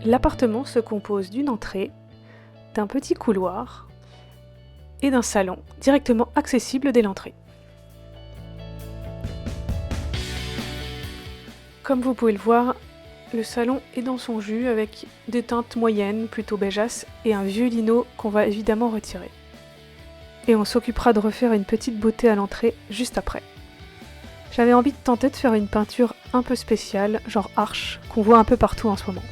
L'appartement se compose d'une entrée, d'un petit couloir et d'un salon directement accessible dès l'entrée. Comme vous pouvez le voir, le salon est dans son jus avec des teintes moyennes, plutôt beigeasses, et un vieux lino qu'on va évidemment retirer. Et on s'occupera de refaire une petite beauté à l'entrée juste après. J'avais envie de tenter de faire une peinture un peu spéciale, genre arche, qu'on voit un peu partout en ce moment.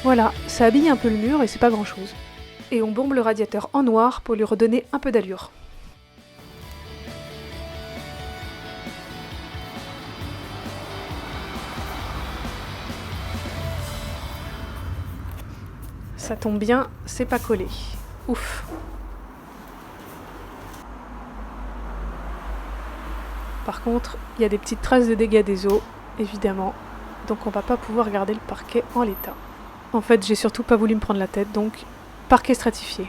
Voilà, ça habille un peu le mur et c'est pas grand chose. Et on bombe le radiateur en noir pour lui redonner un peu d'allure. Ça tombe bien, c'est pas collé. Ouf. Par contre, il y a des petites traces de dégâts des eaux, évidemment, donc on va pas pouvoir garder le parquet en l'état. En fait, j'ai surtout pas voulu me prendre la tête, donc parquet stratifié.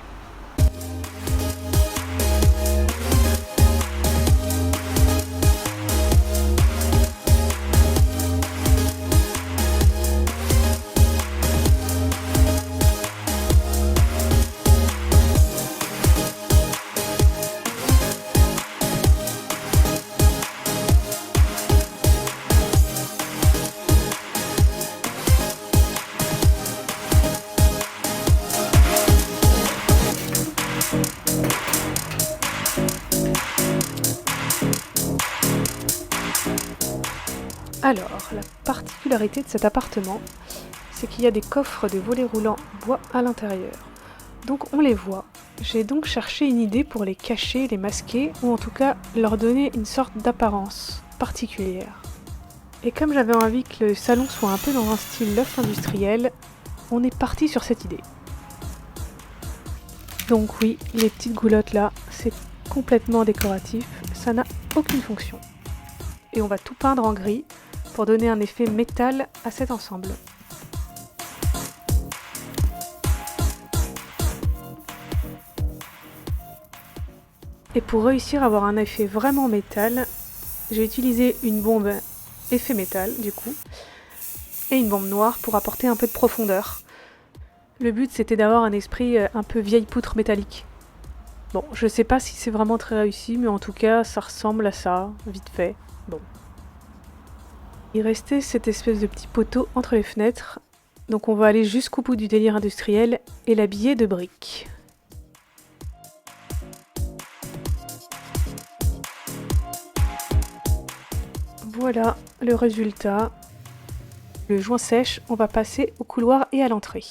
Alors, la particularité de cet appartement, c'est qu'il y a des coffres de volets roulants bois à l'intérieur. Donc on les voit. J'ai donc cherché une idée pour les cacher, les masquer, ou en tout cas leur donner une sorte d'apparence particulière. Et comme j'avais envie que le salon soit un peu dans un style loft industriel, on est parti sur cette idée. Donc oui, les petites goulottes là, c'est complètement décoratif, ça n'a aucune fonction. Et on va tout peindre en gris pour donner un effet métal à cet ensemble. Et pour réussir à avoir un effet vraiment métal, j'ai utilisé une bombe effet métal du coup, et une bombe noire pour apporter un peu de profondeur. Le but c'était d'avoir un esprit un peu vieille poutre métallique. Bon, je sais pas si c'est vraiment très réussi, mais en tout cas ça ressemble à ça, vite fait. Bon. Il restait cette espèce de petit poteau entre les fenêtres, donc on va aller jusqu'au bout du délire industriel et l'habiller de briques. Voilà le résultat. Le joint sèche, on va passer au couloir et à l'entrée.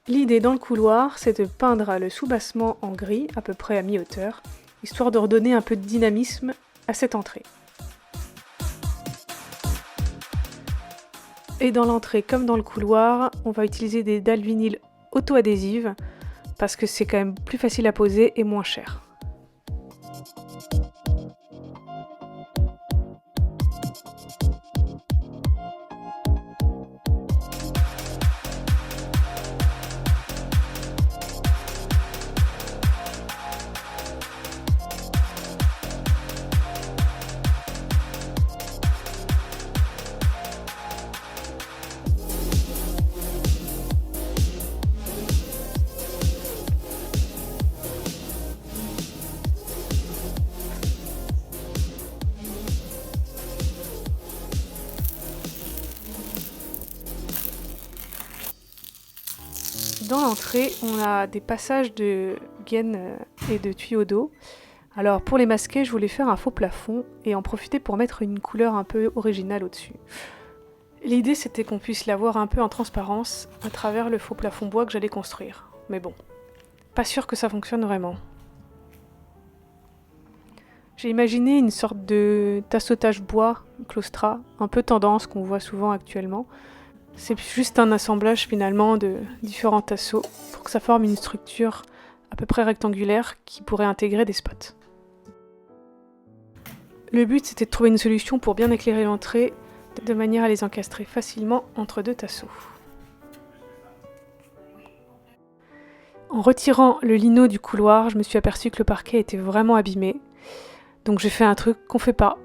L'idée dans le couloir, c'est de peindre le soubassement en gris, à peu près à mi-hauteur, histoire de redonner un peu de dynamisme à cette entrée. Et dans l'entrée comme dans le couloir, on va utiliser des dalles vinyle auto-adhésives parce que c'est quand même plus facile à poser et moins cher. Dans l'entrée, on a des passages de gaines et de tuyaux d'eau. Alors pour les masquer, je voulais faire un faux plafond et en profiter pour mettre une couleur un peu originale au-dessus. L'idée c'était qu'on puisse la voir un peu en transparence à travers le faux plafond bois que j'allais construire. Mais bon, pas sûr que ça fonctionne vraiment. J'ai imaginé une sorte de tassotage bois, claustrat, un peu tendance qu'on voit souvent actuellement. C'est juste un assemblage finalement de différents tasseaux pour que ça forme une structure à peu près rectangulaire qui pourrait intégrer des spots. Le but c'était de trouver une solution pour bien éclairer l'entrée de manière à les encastrer facilement entre deux tasseaux. En retirant le lino du couloir, je me suis aperçue que le parquet était vraiment abîmé. Donc j'ai fait un truc qu'on fait pas.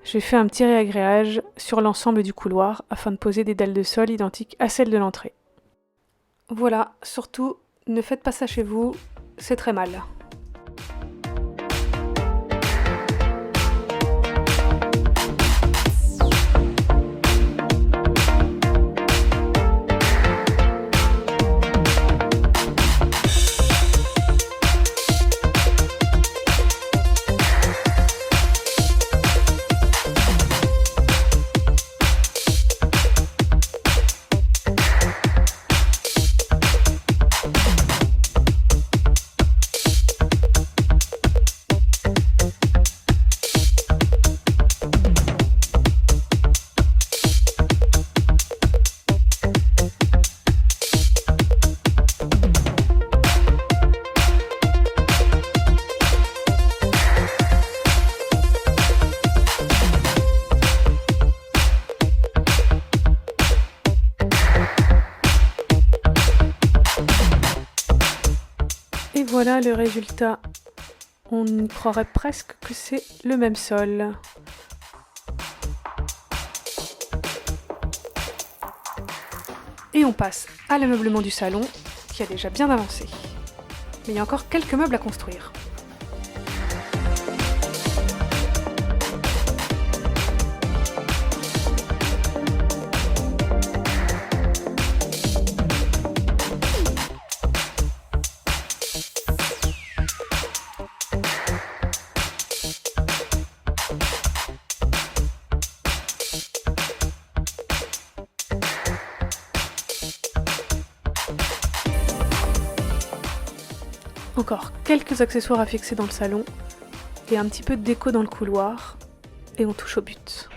J'ai fait un petit réagréage sur l'ensemble du couloir afin de poser des dalles de sol identiques à celles de l'entrée. Voilà, surtout, ne faites pas ça chez vous, c'est très mal. Et voilà le résultat. On croirait presque que c'est le même sol. Et on passe à l'ameublement du salon, qui a déjà bien avancé. Mais il y a encore quelques meubles à construire. Encore quelques accessoires à fixer dans le salon et un petit peu de déco dans le couloir et on touche au but.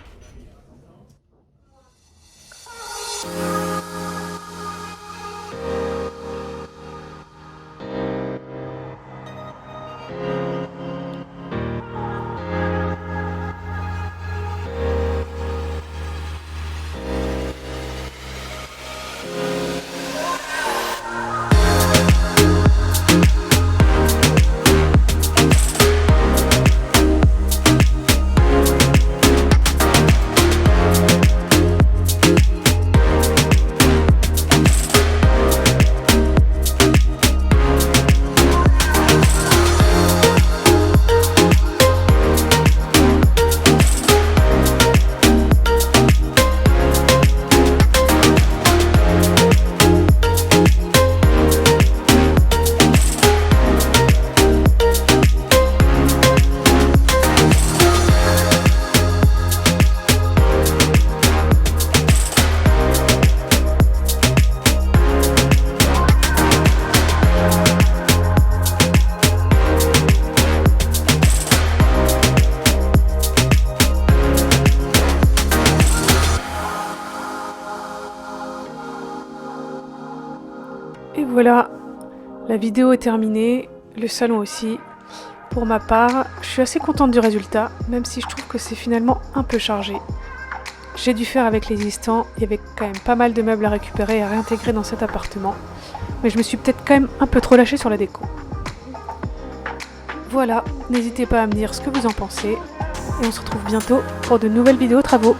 Et voilà, la vidéo est terminée, le salon aussi. Pour ma part, je suis assez contente du résultat, même si je trouve que c'est finalement un peu chargé. J'ai dû faire avec l'existant, il y avait quand même pas mal de meubles à récupérer et à réintégrer dans cet appartement, mais je me suis peut-être quand même un peu trop lâchée sur la déco. Voilà, n'hésitez pas à me dire ce que vous en pensez, et on se retrouve bientôt pour de nouvelles vidéos travaux.